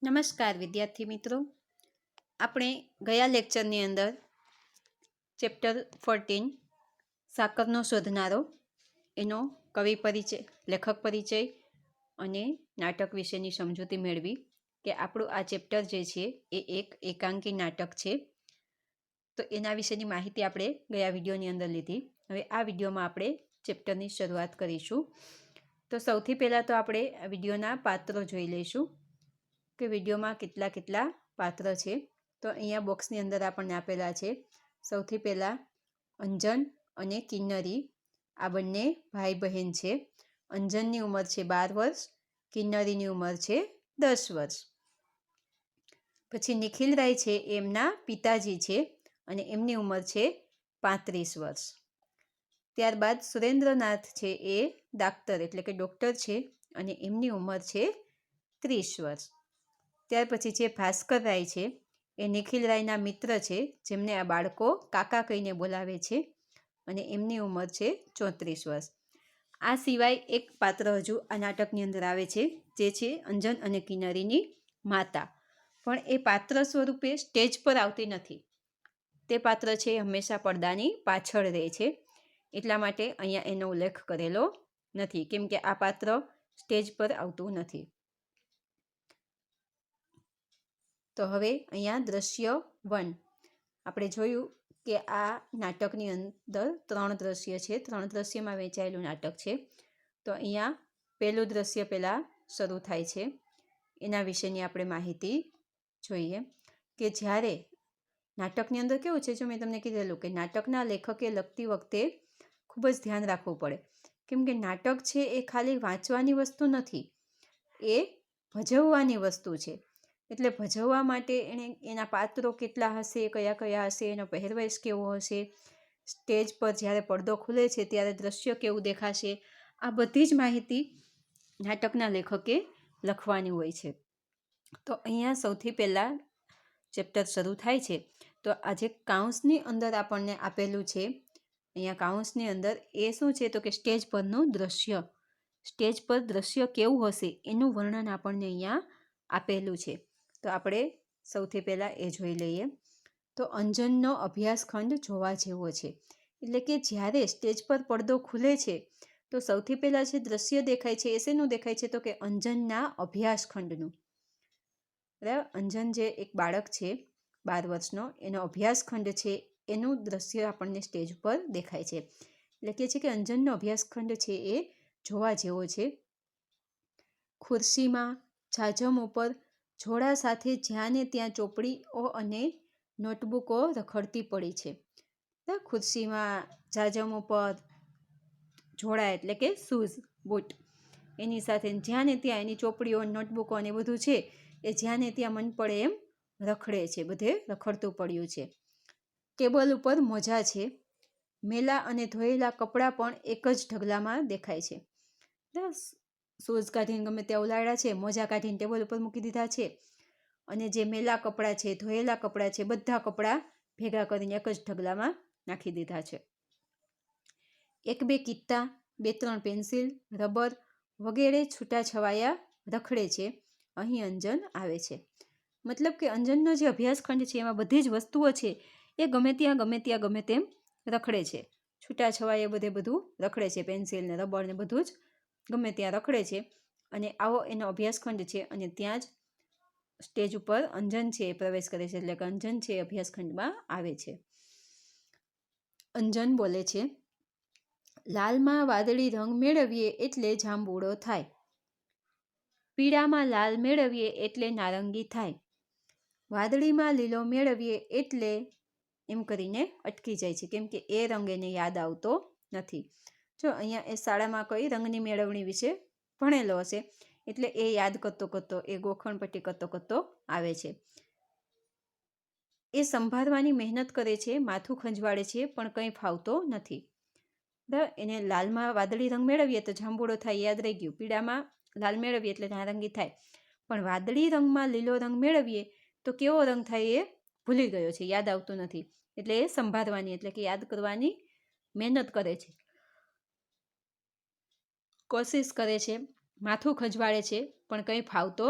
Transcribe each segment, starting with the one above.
નમસ્કાર વિદ્યાર્થી મિત્રો, આપણે ગયા લેક્ચરની અંદર ચેપ્ટર 14 સાકરનો શોધનારો એનો કવિ પરિચય, લેખક પરિચય અને નાટક વિશેની સમજૂતી મેળવી કે આપણું આ ચેપ્ટર જે છે એ એક એકાંકી નાટક છે. તો એના વિશેની માહિતી આપણે ગયા વિડીયોની અંદર લીધી. હવે આ વિડીયોમાં આપણે ચેપ્ટરની શરૂઆત કરીશું. તો સૌથી પહેલાં તો આપણે આ વિડીયોના પાત્રો જોઈ લઈશું કે વિડીયોમાં કેટલા કેટલા પાત્ર છે. તો અહીંયા બોક્સની અંદર આપણને આપેલા છે. સૌથી પહેલાં અંજન અને કિન્નરી, આ બંને ભાઈ બહેન છે. અંજનની ઉંમર છે 12 વર્ષ, કિન્નરીની ઉંમર છે 10 વર્ષ. પછી નિખિલરાય છે એમના પિતાજી છે અને એમની ઉંમર છે 35 વર્ષ. ત્યારબાદ સુરેન્દ્રનાથ છે એ ડાક્ટર એટલે કે ડૉક્ટર છે અને એમની ઉંમર છે 30 વર્ષ. ત્યાર પછી જે ભાસ્કર રાય છે એ નિખિલ રાયના મિત્ર છે, જેમને આ બાળકો કાકા કહીને બોલાવે છે અને એમની ઉંમર છે 34 વર્ષ. આ સિવાય એક પાત્ર હજુ આ નાટકની અંદર આવે છે, જે છે અંજન અને કિન્નરીની માતા. પણ એ પાત્ર સ્વરૂપે સ્ટેજ પર આવતી નથી. તે પાત્ર છે હંમેશા પડદાની પાછળ રહે છે, એટલા માટે અહીંયા એનો ઉલ્લેખ કરેલો નથી, કેમ કે આ પાત્ર સ્ટેજ પર આવતું નથી. તો હવે અહીંયા દ્રશ્ય 1 આપણે જોયું કે આ નાટકની અંદર 3 દ્રશ્ય છે. 3 દ્રશ્યમાં વહેંચાયેલું નાટક છે. તો અહીંયા પહેલું દ્રશ્ય પહેલાં શરૂ થાય છે. એના વિશેની આપણે માહિતી જોઈએ કે જ્યારે નાટકની અંદર કેવું છે, જો મેં તમને કીધેલું કે નાટકના લેખકે લખતી વખતે ખૂબ જ ધ્યાન રાખવું પડે, કેમ કે નાટક છે એ ખાલી વાંચવાની વસ્તુ નથી, એ ભજવવાની વસ્તુ છે. એટલે ભજવવા માટે એના પાત્રો કેટલા હશે, કયા કયા હશે, એનો પહેરવેશ કેવો હશે, સ્ટેજ પર જ્યારે પડદો ખુલે છે ત્યારે દ્રશ્ય કેવું દેખાશે, આ બધી જ માહિતી નાટકના લેખકે લખવાની હોય છે. તો અહીંયા સૌથી પહેલાં ચેપ્ટર શરૂ થાય છે. તો આજે કાઉન્સની અંદર આપણને આપેલું છે, અહીંયા કાઉન્સની અંદર એ શું છે તો કે સ્ટેજ પરનું દ્રશ્ય, સ્ટેજ પર દ્રશ્ય કેવું હશે એનું વર્ણન આપણને અહીંયા આપેલું છે. તો આપણે સૌથી પહેલાં એ જોઈ લઈએ. તો અંજનનો અભ્યાસખંડ જોવા જેવો છે. એટલે કે જ્યારે સ્ટેજ પર પડદો ખુલે છે તો સૌથી પહેલાં જે દ્રશ્ય દેખાય છે એ શેનું દેખાય છે તો કે અંજનના અભ્યાસખંડનું. બરાબર, અંજન જે એક બાળક છે 12 વર્ષનો, એનો અભ્યાસખંડ છે એનું દ્રશ્ય આપણને સ્ટેજ પર દેખાય છે. એટલે કે છે કે અંજનનો અભ્યાસખંડ છે એ જોવા જેવો છે. ખુરશીમાં છાજમ ઉપર જોડા સાથે જ્યાં ને ત્યાં ચોપડીઓ અને નોટબુકો રખડતી પડી છે. ખુરશીમાં છાજમ ઉપર જોડા એટલે કે શૂઝ, બૂટ, એની સાથે જ્યાં ને ત્યાં એની ચોપડીઓ, નોટબુકો અને બધું છે એ જ્યાં ને ત્યાં મન પડે એમ રખડે છે, બધે રખડતું પડ્યું છે. ટેબલ ઉપર મોજા છે. મેલા અને ધોયેલા કપડાં પણ એક જ ઢગલામાં દેખાય છે. શૂઝ કાઢીને ગમે ત્યાં ઉલાળ્યા છે, મોજા કાઢીને ટેબલ ઉપર મૂકી દીધા છે, અને જે મેલા કપડાં છે, ધોયેલા કપડાં છે, બધા કપડાં ભેગા કરીને એક જ ઢગલામાં નાખી દીધા છે. 1-2 કિત્તા, 2-3 પેન્સિલ, રબર વગેરે છૂટાછવાયા રખડે છે. અહીં અંજન આવે છે. મતલબ કે અંજનનો જે અભ્યાસખંડ છે એમાં બધી જ વસ્તુઓ છે એ ગમે ત્યાં તેમ રખડે છે. છૂટાછવાયા બધે બધું રખડે છે, પેન્સિલ ને રબર ને બધું જ ગમે ત્યાં રખડે છે. અને આવો એનો અભ્યાસખંડ છે અને ત્યાં જ સ્ટેજ ઉપર અંજન છે એ પ્રવેશ કરે છે. એટલે કે અંજન છે એ અભ્યાસખંડમાં આવે છે. અંજન બોલે છે, લાલમાં વાદળી રંગ મેળવીએ એટલે જાંબુડો થાય, પીળામાં લાલ મેળવીએ એટલે નારંગી થાય, વાદળીમાં લીલો મેળવીએ એટલે એમ કરીને અટકી જાય છે, કેમ કે એ રંગ એને યાદ આવતો નથી. જો અહીંયા એ શાળામાં કઈ રંગની મેળવણી વિશે ભણેલો હશે એટલે એ યાદ કરતો એ ગોખણપટ્ટી કરતો આવે છે. એ સંભાળવાની મહેનત કરે છે, માથું ખંજવાળે છે, પણ કંઈ ફાવતો નથી. એને લાલમાં વાદળી રંગ મેળવીએ તો જાંબુડો થાય, યાદ રહી ગયું. પીળામાં લાલ મેળવીએ એટલે નારંગી થાય, પણ વાદળી રંગમાં લીલો રંગ મેળવીએ તો કેવો રંગ થાય એ ભૂલી ગયો છે, યાદ આવતું નથી. એટલે એ સંભાળવાની એટલે કે યાદ કરવાની મહેનત કરે છે, કોશિશ કરે છે, માથું ખંજવાળે છે, પણ કંઈ ફાવતો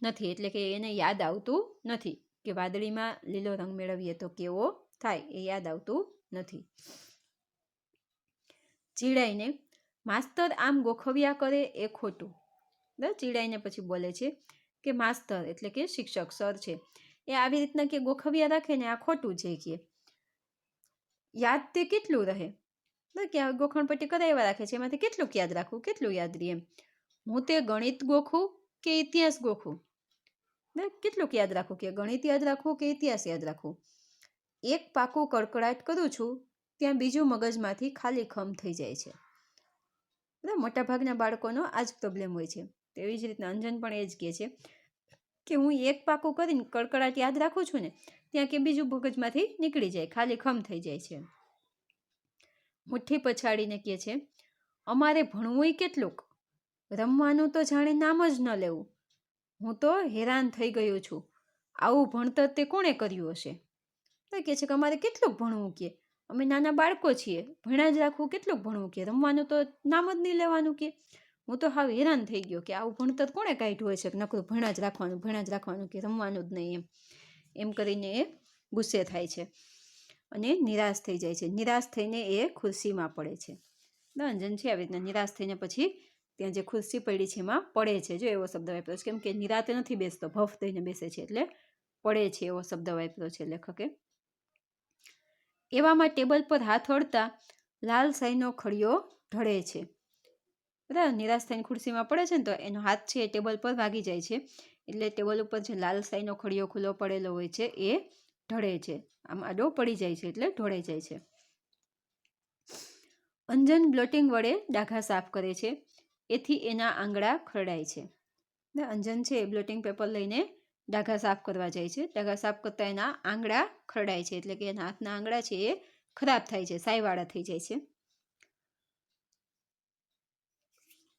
નથી, એટલે કે એને યાદ આવતું નથી કે વાદળીમાં લીલો રંગ મેળવીએ તો કેવો થાય, એ યાદ આવતું નથી. ચીડાઈને માસ્તર આમ ગોખવ્યા કરે એ ખોટું. ચીડાઈને પછી બોલે છે કે માસ્તર એટલે કે શિક્ષક, સર છે, એ આવી રીતના કે ગોખવ્યા રાખે ને આ ખોટું છે, કે યાદ તે કેટલું રહે, કે આ ગોખણપટ્ટી કરાવ્યા રાખે છે, એમાંથી કેટલું યાદ રાખવું, કેટલું યાદ રહે એમ. હું તે ગણિત ગોખું કે ઇતિહાસ ગોખું, કેટલુંક યાદ રાખવું, કે ગણિત યાદ રાખવું કે ઇતિહાસ યાદ રાખવું. એક પાકું કડકડાટ કરું છું ત્યાં બીજું મગજમાંથી ખાલી ખમ થઈ જાય છે. મોટાભાગના બાળકોનો આ જ પ્રોબ્લેમ હોય છે. તેવી જ રીતના અંજન પણ એ જ કહે છે કે હું એક પાકું કરીને કડકડાટ યાદ રાખું છું ને ત્યાં કે બીજું મગજમાંથી નીકળી જાય, ખાલી ખમ થઈ જાય છે. મુઠ્ઠી પછાડીને કહે છે અમારે ભણવું કેટલુંક, રમવાનું તો જાણે નામ જ ન લેવું. હું તો હેરાન થઈ ગયો છું, આવું ભણતર તે કોણે કર્યું હશે. તો કહે છે કે અમારે કેટલુંક ભણવું, કે અમે નાના બાળકો છીએ, ભણ્યા જ રાખવું, કેટલુંક ભણવું, કે રમવાનું તો નામ જ નહીં લેવાનું. કે હું તો હાવ હેરાન થઈ ગયો કે આવું ભણતર કોણે કાઢ્યું હોય છે કે નકરું ભણ્યા જ રાખવાનું, કે રમવાનું જ નહીં એમ કરીને એ ગુસ્સે થાય છે અને નિરાશ થઈ જાય છે. નિરાશ થઈને એ ખુરશીમાં પડે છે. અંજન છે આવી રીતના નિરાશ થઈને પછી ત્યાં જે ખુરશી પડી છે એમાં પડે છે. જો એવો શબ્દ વાપર્યો છે, કેમ કે નિરાતે નથી બેસતો, ભફ દઈને બેસે છે, એટલે પડે છે એવો શબ્દ વાપર્યો છે લેખકે. એવામાં ટેબલ પર હાથ અડતા લાલ શાહીનો ખડિયો ઢળે છે. બરાબર, નિરાશ થઈને ખુરશીમાં પડે છે ને તો એનો હાથ છે એ ટેબલ પર વાગી જાય છે, એટલે ટેબલ ઉપર જે લાલ શાહીનો ખડિયો ખુલ્લો પડેલો હોય છે એ ઢળે છે, આમ આડો પડી જાય છે, એટલે ઢોળાઈ જાય છે. અંજન બ્લોટિંગ વડે ડાઘા સાફ કરે છે, એથી એના આંગળા ખરડાય છે. અંજન છે એ બ્લોટિંગ પેપર લઈને ડાઘા સાફ કરવા જાય છે. ડાઘા સાફ કરતા એના આંગળા ખરડાય છે, એટલે કે એના હાથના આંગળા છે એ ખરાબ થાય છે, સાયવાળા થઈ જાય છે.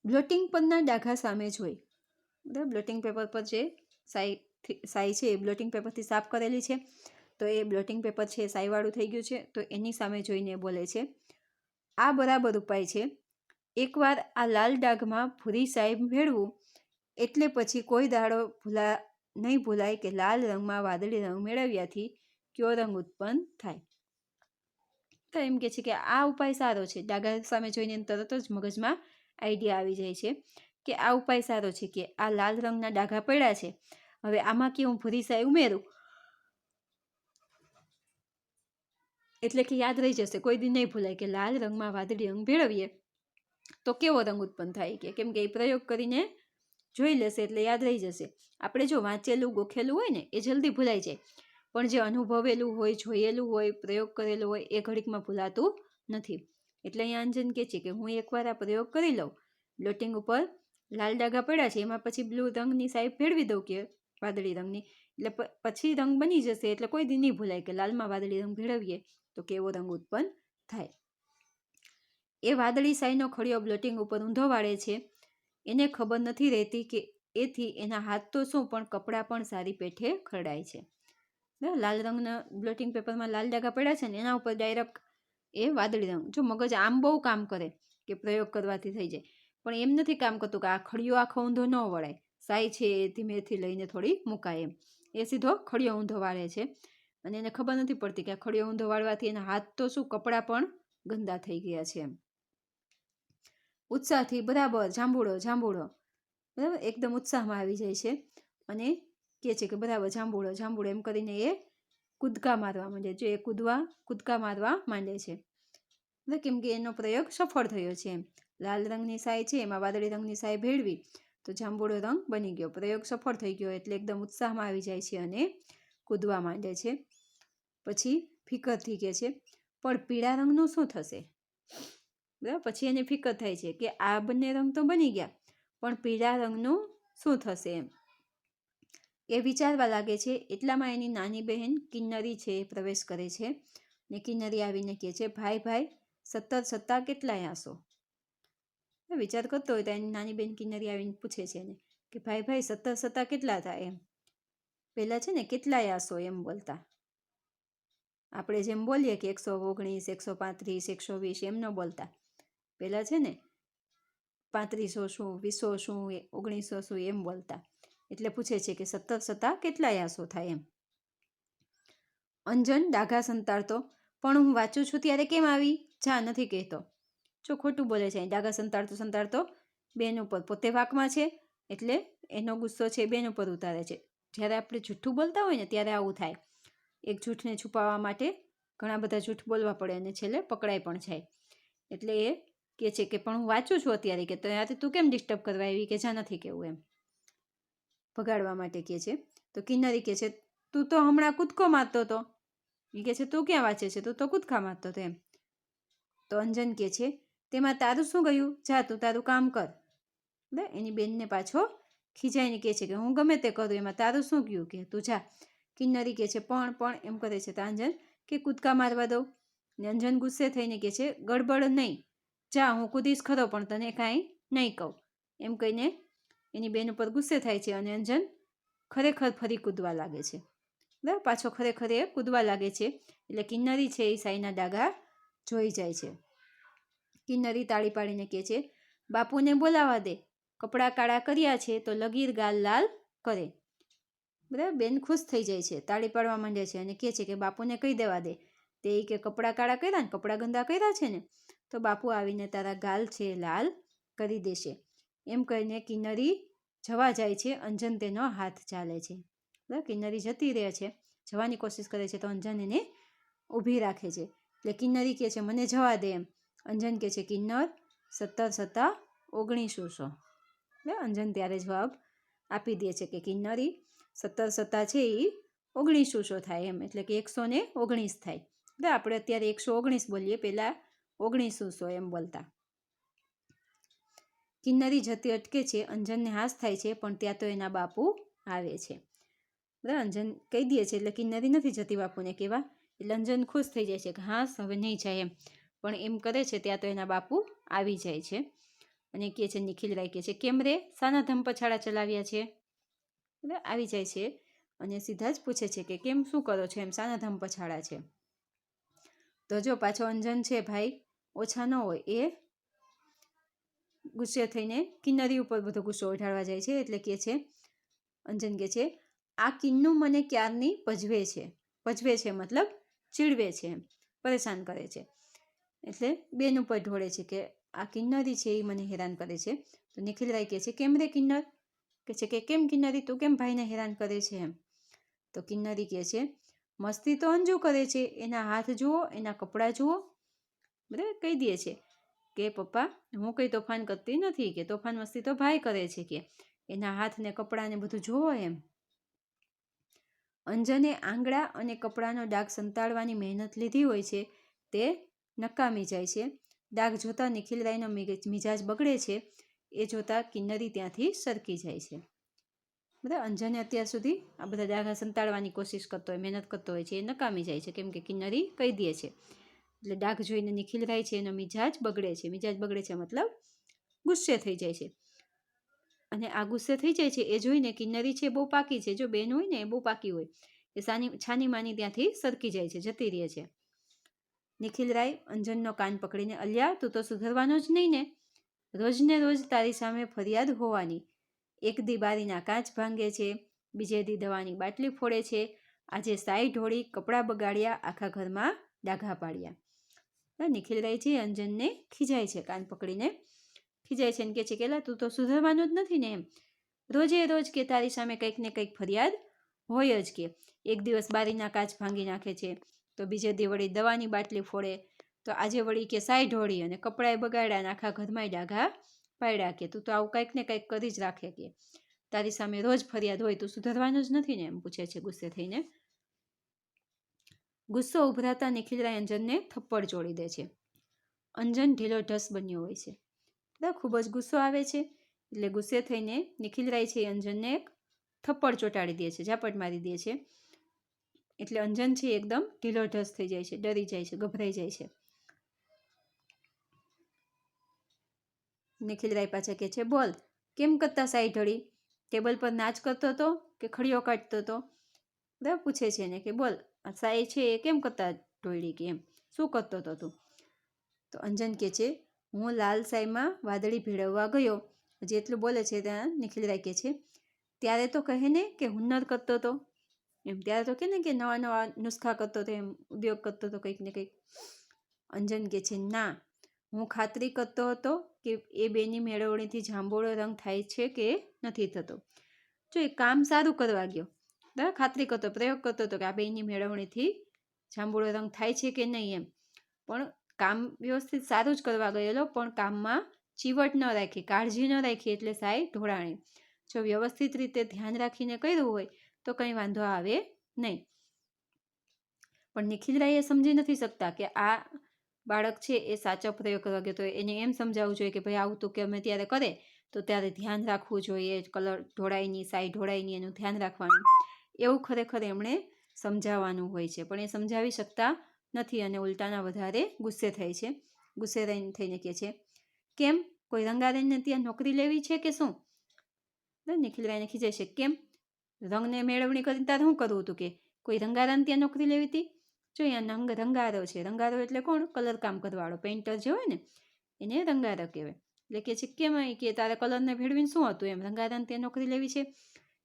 બ્લોટિંગ પરના ડાઘા સામે જોઈ. બરાબર, બ્લોટિંગ પેપર પર જે સાઈ છે એ બ્લોટિંગ પેપરથી સાફ કરેલી છે, તો એ બ્લોટિંગ પેપર છે સાઈવાળું થઈ ગયું છે, તો એની સામે જોઈને બોલે છે આ બરાબર ઉપાય છે, એકવાર આ લાલ ડાઘમાં ભૂરી સાઈ ભેળવું એટલે પછી કોઈ દાડો નહીં ભૂલાય કે લાલ રંગમાં વાદળી રંગ મેળવ્યાથી કયો રંગ ઉત્પન્ન થાય. તો એમ કે છે કે આ ઉપાય સારો છે. ડાઘા સામે જોઈને તરત જ મગજમાં આઈડિયા આવી જાય છે કે આ ઉપાય સારો છે, કે આ લાલ રંગના ડાઘા પડ્યા છે, હવે આમાં કે હું ભૂરી સાઈ ઉમેરું એટલે કે યાદ રહી જશે, કોઈ દી નહીં ભૂલાય કે લાલ રંગમાં વાદળી રંગ ભેળવીએ તો કેવો રંગ ઉત્પન્ન થાય. કે કેમ કે એ પ્રયોગ કરીને જોઈ લેશે એટલે યાદ રહી જશે. આપણે જો વાંચેલું ગોખેલું હોય ને એ જલ્દી ભૂલાઈ જાય, પણ જે અનુભવેલું હોય, જોયેલું હોય, પ્રયોગ કરેલો હોય એ ઘડીકમાં ભૂલાતું નથી. એટલે અહીંયા અંજન કહે છે કે હું એકવાર આ પ્રયોગ કરી લઉં, બ્લોટિંગ ઉપર લાલ ડાઘા પડ્યા છે, એમાં પછી બ્લુ રંગની સાઈ ભેળવી દઉં કે વાદળી રંગની, એટલે પછી રંગ બની જશે, એટલે કોઈ દી નહીં ભૂલાય કે લાલમાં વાદળી રંગ ભેળવીએ તો કેવો રંગ ઉત્પન્ન થાય. એ વાદળી સાઈનો ખડિયો બ્લોટિંગ ઉપર ઊંધો વાળે છે, એને ખબર નથી રહેતી કે એથી એના હાથ તો શું પણ કપડાં પણ સારી પેઠે ખરડાય છે. લાલ રંગના બ્લોટિંગ પેપરમાં લાલ ડાઘા પડ્યા છે ને એના ઉપર ડાયરેક્ટ એ વાદળી રંગ. જો મગજ આમ બહુ કામ કરે કે પ્રયોગ કરવાથી થઈ જાય, પણ એમ નથી કામ કરતું કે આ ખડિયો આખો ઊંધો ન વળાય, સાઈ છે એ ધીમેથી લઈને થોડી મુકાય એમ. એ સીધો ખડિયો ઊંધો વાળે છે અને એને ખબર નથી પડતી કે આ ખડિયો ઊંધો વાળવાથી એના હાથ તો શું કપડાં પણ ગંદા થઈ ગયા છે એમ. ઉત્સાહથી બરાબર જાંબુડો બરાબર એકદમ ઉત્સાહમાં આવી જાય છે અને કહે છે કે બરાબર જાંબુડો એમ કરીને એ કૂદકા મારવા માંડે. જો એ કૂદકા મારવા માંડે છે, કેમ કે એનો પ્રયોગ સફળ થયો છે એમ. લાલ રંગની સાઈ છે એમાં વાદળી રંગની સાઈ ભેળવી તો જાંબુડો રંગ બની ગયો, પ્રયોગ સફળ થઈ ગયો, એટલે એકદમ ઉત્સાહમાં આવી જાય છે અને કૂદવા માંડે છે. પછી ફિકરથી કહે છે પણ પીળા રંગનું શું થશે. બરાબર, પછી એને ફિકર થાય છે કે આ બંને રંગ તો બની ગયા, પણ પીળા રંગનું શું થશે એમ. એ વિચારવા લાગે છે, એટલામાં એની નાની બહેન કિન્નરી છે એ પ્રવેશ કરે છે ને કિન્નરી આવીને કહે છે ભાઈ 17 કેટલાય આંસો. વિચાર કરતો હોય તો એની નાની બહેન કિન્નરી આવીને પૂછે છે એને કે ભાઈ 17 કેટલા થાય એમ. પહેલાં છે ને કેટલાય આંસો એમ બોલતા, આપણે જેમ બોલીએ કે 119, 135, 120 એમ ન બોલતા. પહેલાં છે ને 3500 શું, 2000 શું, 1900 શું એમ બોલતા. એટલે પૂછે છે કે 17 સત્તા કેટલાય આસો થાય એમ. અંજન ડાઘા સંતાડતો, પણ હું વાંચું છું ત્યારે કેમ આવી? જા, નથી કહેતો. જો ખોટું બોલે છે. ડાઘા સંતાડતો સંતાડતો બેન ઉપર, પોતે વાંકમાં છે એટલે એનો ગુસ્સો છે બેન ઉપર ઉતારે છે. જ્યારે આપણે જૂઠું બોલતા હોય ને ત્યારે આવું થાય. એક જૂઠને છુપાવવા માટે ઘણા બધા જૂઠ બોલવા પડે અને છેલ્લે પકડાઈ પણ જાય. એટલે એ કહે છે કે પણ હું વાંચું છું અત્યારે, કે ત્યારે તું કેમ ડિસ્ટર્બ કરવા આવી, કે જા, નથી કહેવું એમ. ભગાડવા માટે કહે છે. તો કિન્નરી કહે છે તું તો હમણાં કૂદકો મારતો હતો. એ કહે છે તું ક્યાં વાંચે છે, તું તો કૂદકા મારતો હતો એમ. તો અંજન કહે છે તેમાં તારું શું ગયું, જા તું તારું કામ કર. એની બેનને પાછો ખીજાઈને કહે છે કે હું ગમે તે કરું, એમાં તારું શું ગયું, કે તું જા. કિન્નરી કહે છે પણ એમ કરે છે. તો અંજન કે કૂદકા મારવા દઉં. ને અંજન ગુસ્સે થઈને કહે છે ગડબડ નહીં, જા, હું કૂદીશ ખરો પણ તને કાંઈ નહીં કહું. એમ કહીને એની બેન ઉપર ગુસ્સે થાય છે અને અંજન ખરેખર ફરી કૂદવા લાગે છે. બરાબર, પાછો ખરેખર એ કૂદવા લાગે છે. એટલે કિન્નરી છે એ સાઈના ડાઘા જોઈ જાય છે. કિન્નરી તાળી પાડીને કહે છે બાપુને બોલાવા દે, કપડાં કાળા કર્યા છે તો લગીર ગાલ લાલ કરે. બરાબર, બેન ખુશ થઈ જાય છે, તાળી પાડવા માંડે છે અને કહે છે કે બાપુને કહી દેવા દે. તે કે કપડાં કાળા કર્યા ને, કપડાં ગંદા કર્યા છે ને, તો બાપુ આવીને તારા ગાલ છે લાલ કરી દેશે. એમ કહીને કિન્નરી જવા જાય છે. અંજન તેનો હાથ ચાલે છે. બરાબર, કિન્નરી જતી રહે છે, જવાની કોશિશ કરે છે તો અંજન એને ઊભી રાખે છે. એટલે કિન્નરી કહે છે મને જવા દે એમ. અંજન કહે છે કિન્નર 17 સત્તા 1900. અંજન ત્યારે જવાબ આપી દે છે કે કિન્નરી 17 સત્તા છે એ 1900 થાય એમ, એટલે કે 119 થાય. આપણે અત્યારે 119 બોલીએ, પહેલાં 1900 એમ બોલતા. કિન્નરી જતી અટકે છે. અંજનને હાસ થાય છે પણ ત્યાં તો એના બાપુ આવે છે. બરાબર, અંજન કહી દે છે એટલે કિન્નરી નથી જતી બાપુને કહેવા. એટલે અંજન ખુશ થઈ જાય છે કે હાસ હવે નહીં જાય એમ. પણ એમ કરે છે ત્યાં તો એના બાપુ આવી જાય છે અને કહે છે નિખિલરાય કહે છે કેમ રે, સાના ધમ પછાડા ચલાવ્યા છે. બરાબર, આવી જાય છે અને સીધા જ પૂછે છે કે કેમ, શું કરો છો એમ, સાના ધમ પછાડા છે. તો જો પાછો અંજન છે ભાઈ ઓછા ન હોય, એ ગુસ્સે થઈને કિન્નરી ઉપર બધો ગુસ્સો ઉઠાડવા જાય છે. એટલે કહે છે અંજન કહે છે આ કિન્નું મને ક્યારની પજવે છે મતલબ ચીડવે છે, પરેશાન કરે છે. એટલે બેન ઉપર ઢોળે છે કે આ કિન્નરી છે એ મને હેરાન કરે છે. તો નિખિલરાય કહે છે કેમ રે કિન્નર, કહે છે કે કેમ કિન્નરી, તું કેમ ભાઈને હેરાન કરે છે એમ. તો કિન્નરી કહે છે મસ્તી તો અંજુ કરે છે, એના હાથ જુઓ, એના કપડાં જુઓ. બરાબર, કહી દે છે કે પપ્પા હું કંઈ તોફાન કરતી નથી, કે તોફાન મસ્તી તો ભાઈ કરે છે, કે એના હાથ ને કપડાં ને બધું જુઓ એમ. અંજને આંગળા અને કપડાનો ડાઘ સંતાડવાની મહેનત લીધી હોય છે તે નકામી જાય છે. ડાઘ જોતાં નિખિલરાયનો મિજાજ બગડે છે. એ જોતાં કિન્નરી ત્યાંથી સરકી જાય છે. બરાબર, અંજને અત્યાર સુધી આ બધા ડાઘા સંતાડવાની કોશિશ કરતો હોય, મહેનત કરતો હોય છે, એ નકામી જાય છે કેમ કે કિન્નરી કહી દે છે. એટલે ડાઘ જોઈને નિખિલરાય છે એનો મિજાજ બગડે છે. મિજાજ બગડે છે મતલબ ગુસ્સે થઈ જાય છે. અને આ ગુસ્સે થઈ જાય છે એ જોઈને કિન્નરી છે બહુ પાકી છે. જો બેન હોય ને એ બહુ પાકી હોય, એ છાની માની ત્યાંથી સરકી જાય છે, જતી રહે છે. નિખિલરાય અંજનનો કાન પકડીને અલ્યા તું તો સુધરવાનો જ નહીં ને, રોજને રોજ તારી સામે ફરિયાદ હોવાની. એક દી બારીના કાચ ભાંગે છે, બીજે દી દવાની બાટલી ફોડે છે, આજે સાઈ ઢોળી, કપડાં બગાડ્યા, આખા ઘરમાં ડાઘા પાડ્યા. નિખિલરાય છે અંજનને ખીજાય છે, કાન પકડીને ખીજાય છે અને કહે છે કે એલા તું તો સુધરવાનું જ નથી ને એમ. રોજે રોજ કે તારી સામે કંઈક ને કંઈક ફરિયાદ હોય જ, કે એક દિવસ બારીના કાચ ભાંગી નાખે છે, તો બીજે દી વળી દવાની બાટલી ફોડે, તો આજે વળી કે સાઈ ઢોળી અને કપડાએ બગાડ્યા અને આખા ઘરમાં ડાઘા પાડ્યા, કે તું તો આવું કંઈક ને કંઈક કરી જ રાખે, કે તારી સામે રોજ ફરિયાદ હોય, તું સુધરવાનું જ નથી ને એમ પૂછે છે ગુસ્સે થઈને. ગુસ્સો ઉભરાતા નિખિલરાય અંજનને થપ્પડ જોડી દે છે. અંજન ઢીલો ઢસ બન્યો હોય છે. બરાબર, ખૂબ જ ગુસ્સો આવે છે એટલે ગુસ્સે થઈને નિખિલરાય છે અંજનને એક થપ્પડ ચોંટાડી દે છે, ઝાપટ મારી દે છે. એટલે અંજન છે એકદમ ઢીલો ઢસ થઈ જાય છે, ડરી જાય છે, ગભરાઈ જાય છે. નિખિલરાય પાછા કહે છે બોલ કેમ કરતા સાઈ ઢળી, ટેબલ પર નાચ કરતો હતો કે ખડીયો કાઢતો હતો. બરાબર, પૂછે છે એને કે બોલ આ સાઈ છે એ કેમ કરતા ઢોળી, કે એમ શું કરતો હતો તું. તો અંજન કહે છે હું લાલ સાઈમાં વાદળી ભેળવવા ગયો. હજી એટલું બોલે છે ત્યાં નિખિલરાય કહે છે ત્યારે તો કહે ને કે હુન્નર કરતો હતો એમ, ત્યારે તો કે ને કે નવા નવા નુસ્ખા કરતો હતો એમ, ઉદ્યોગ કરતો હતો કંઈક ને કંઈક. અંજન કે છે ના, હું ખાતરી કરતો હતો કે એ બેની મેળવણીથી જાંબુડો રંગ થાય છે કે નથી થતો. જો એ કામ સારું કરવા ગયો, બરાબર, ખાતરી કરતો, પ્રયોગ કરતો હતો કે આ બેની મેળવણીથી જાંબુડો રંગ થાય છે કે નહીં એમ, પણ કામ વ્યવસ્થિત સારું જ કરવા ગયેલો, પણ કામમાં ચીવટ ન રાખી, કાળજી ન રાખી, એટલે સાય ઢોળાણી. જો વ્યવસ્થિત રીતે ધ્યાન રાખીને કર્યું હોય તો કંઈ વાંધો આવે નહીં. પણ નિખિલરાય એ સમજી નથી શકતા કે આ બાળક છે એ સાચો પ્રયોગ કરવા ગયો, તો એને એમ સમજાવવું જોઈએ કે ભાઈ આવું તું ગમે ત્યારે કરે તો ત્યારે ધ્યાન રાખવું જોઈએ, કલર ઢોળાય નહીં, સાય ઢોળાય નહીં, એનું ધ્યાન રાખવાનું, એવું ખરેખર એમણે સમજાવવાનું હોય છે. પણ એ સમજાવી શકતા નથી અને ઉલટાના વધારે ગુસ્સે થાય છે. ગુસ્સે થઈને કહે છે, કેમ, કોઈ રંગારેનને ત્યાં નોકરી લેવી છે કે શું? નિખિલરાયને ખીજાય છે, કેમ, રંગને મેળવણી કરીને તારે શું કરવું હતું, કે કોઈ રંગારાને ત્યાં નોકરી લેવી હતી? જો અહીંયા રંગારો છે, રંગારો એટલે કોણ? કલર કામ કરવાવાળો, પેઇન્ટર જે હોય ને એને રંગારો કહેવાય. એટલે કે છે કેમ કે તારે કલરને ભેળવીને શું હતું એમ, રંગારાને ત્યાં નોકરી લેવી છે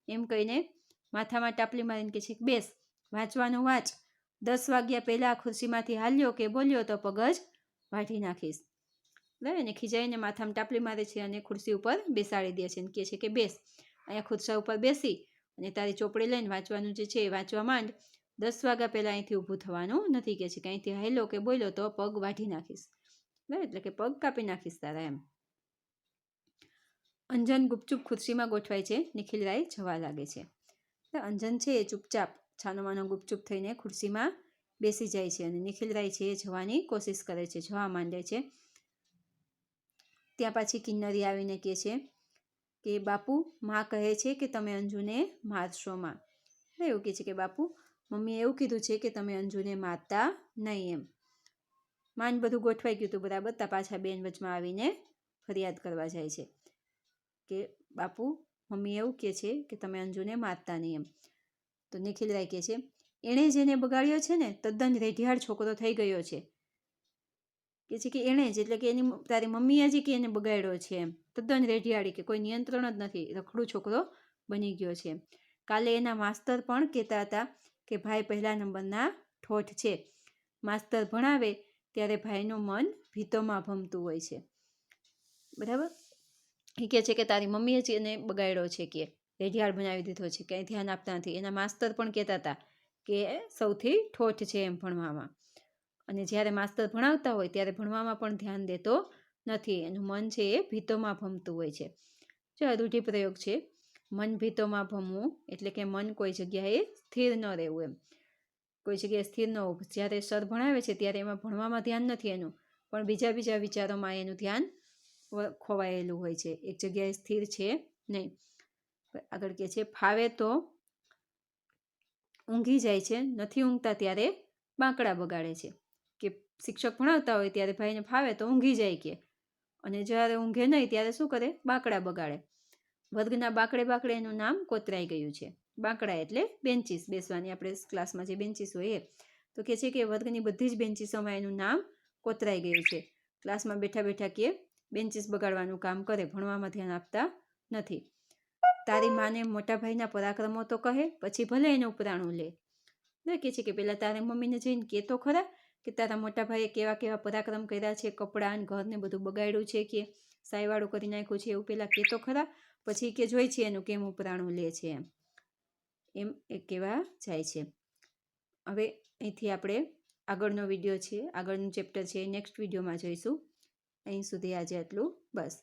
એમ કહીને માથામાં ટાપલી મારીને કહે છે, બેસ, વાંચવાનું વાંચ, 10 વાગ્યા પહેલાં ખુરશીમાંથી હાલ્યો કે બોલ્યો તો પગ જ વાઢી નાખીશ. બરાબર, એને ખીજાઈને માથામાં ટાપલી મારે છે અને ખુરશી ઉપર બેસાડી દે છે અને કહે છે કે બેસ, અહીંયા ખુરશા ઉપર બેસી અને તારી ચોપડી લઈને વાંચવાનું જે છે એ વાંચવા માંડ, 10 વાગ્યા પહેલાં અહીંથી ઊભું થવાનું નથી, કે છે કે અહીંથી હાલ્યો કે બોલ્યો તો પગ વાઢી નાખીશ. બરાબર, એટલે કે પગ કાપી નાખીશ તારા એમ. અંજન ગુપચુપ ખુરશીમાં ગોઠવાય છે, નિખિલરાય જવા લાગે છે. અંજન છે એ ચૂપચાપ છાનોમાનો ગુપચુપ થઈને ખુરશીમાં બેસી જાય છે અને નિખિલરાય છે એ જવાની કોશિશ કરે છે, જવા માંડે છે. ત્યાં પાછી કિન્નરી આવીને કહે છે કે બાપુ, માં કહે છે કે તમે અંજુને મારશો માં. એવું કહે છે કે બાપુ, મમ્મીએ એવું કીધું છે કે તમે અંજુને મારતા નહીં એમ. માન બધું ગોઠવાઈ ગયું હતું બરાબર, તા પાછા બેન વચમાં આવીને ફરિયાદ કરવા જાય છે કે બાપુ, મમ્મી એવું કહે છે કે તમે અંજુને મારતા નહીં એમ. તો નિખિલરાય કહે છે, એણે જેને બગાડ્યો છે ને તદ્દન રેઢિયાળ છોકરો થઈ ગયો છે. કે છે કે એણે જ, એટલે કે એની તારી મમ્મીએ જ કે એને બગાડ્યો છે એમ, તદ્દન રેઢિયાળી, કે કોઈ નિયંત્રણ જ નથી, રખડું છોકરો બની ગયો છે. કાલે એના માસ્તર પણ કહેતા હતા કે ભાઈ પહેલા નંબરના ઠોઠ છે, માસ્તર ભણાવે ત્યારે ભાઈનું મન ભીતોમાં ભમતું હોય છે. બરાબર, એ કહે છે કે તારી મમ્મીએ જ એને બગાડ્યો છે, કે રેઢિયાળ બનાવી દીધો છે, કંઈ ધ્યાન આપતા નથી. એના માસ્તર પણ કહેતા હતા કે સૌથી ઠોઠ છે એમ ભણવામાં, અને જ્યારે માસ્તર ભણાવતા હોય ત્યારે ભણવામાં પણ ધ્યાન દેતો નથી, એનું મન છે એ ભીતોમાં ભમતું હોય છે. જો આ રૂઢિપ્રયોગ છે, મન ભીતોમાં ભમવું, એટલે કે મન કોઈ જગ્યાએ સ્થિર ન રહેવું એમ, કોઈ જગ્યાએ સ્થિર ન હોવું. જ્યારે સર ભણાવે છે ત્યારે એમાં ભણવામાં ધ્યાન નથી એનું, પણ બીજા વિચારોમાં એનું ધ્યાન ખોવાયેલું હોય છે, એક જગ્યાએ સ્થિર છે નહીં. આગળ કહે છે, ફાવે તો ઊંઘી જાય છે, નથી ઊંઘતા ત્યારે બાંકડા બગાડે છે. કે શિક્ષક ભણાવતા હોય ત્યારે ભાઈને ફાવે તો ઊંઘી જાય, કે અને જ્યારે ઊંઘે નહીં ત્યારે શું કરે, બાંકડા બગાડે. વર્ગના બાંકડે એનું નામ કોતરાઈ ગયું છે. બાંકડા એટલે બેન્ચીસ, બેસવાની આપણે ક્લાસમાં જે બેન્ચીસ હોય એ. તો કહે છે કે વર્ગની બધી જ બેન્ચીસોમાં એનું નામ કોતરાઈ ગયું છે. ક્લાસમાં બેઠા કે બેન્ચીસ બગાડવાનું કામ કરે, ભણવામાં ધ્યાન આપતા નથી. તારી માને મોટા ભાઈના પરાક્રમો તો કહે, પછી ભલે એનું ઉપરાણું લે. કહે છે કે પહેલાં તારી મમ્મીને જઈને કહે તો ખરા કે તારા મોટા ભાઈએ કેવા પરાક્રમ કર્યા છે, કપડાં ઘરને બધું બગાડ્યું છે, કે સાયવાળું કરી નાખ્યું છે, એવું પહેલાં કહે તો ખરા, પછી કે જોઈ છે એનું કેમ ઉપરાણું લે છે એમ એ કહેવા જાય છે. હવે અહીંથી આપણે આગળનો વિડીયો છે, આગળનું ચેપ્ટર છે, નેક્સ્ટ વિડીયોમાં જોઈશું. અહીં સુધી આજે આટલું બસ,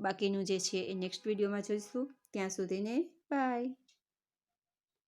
બાકીનું જે છે એ નેક્સ્ટ વિડીયોમાં જોઈશું. ત્યાં સુધીને બાય.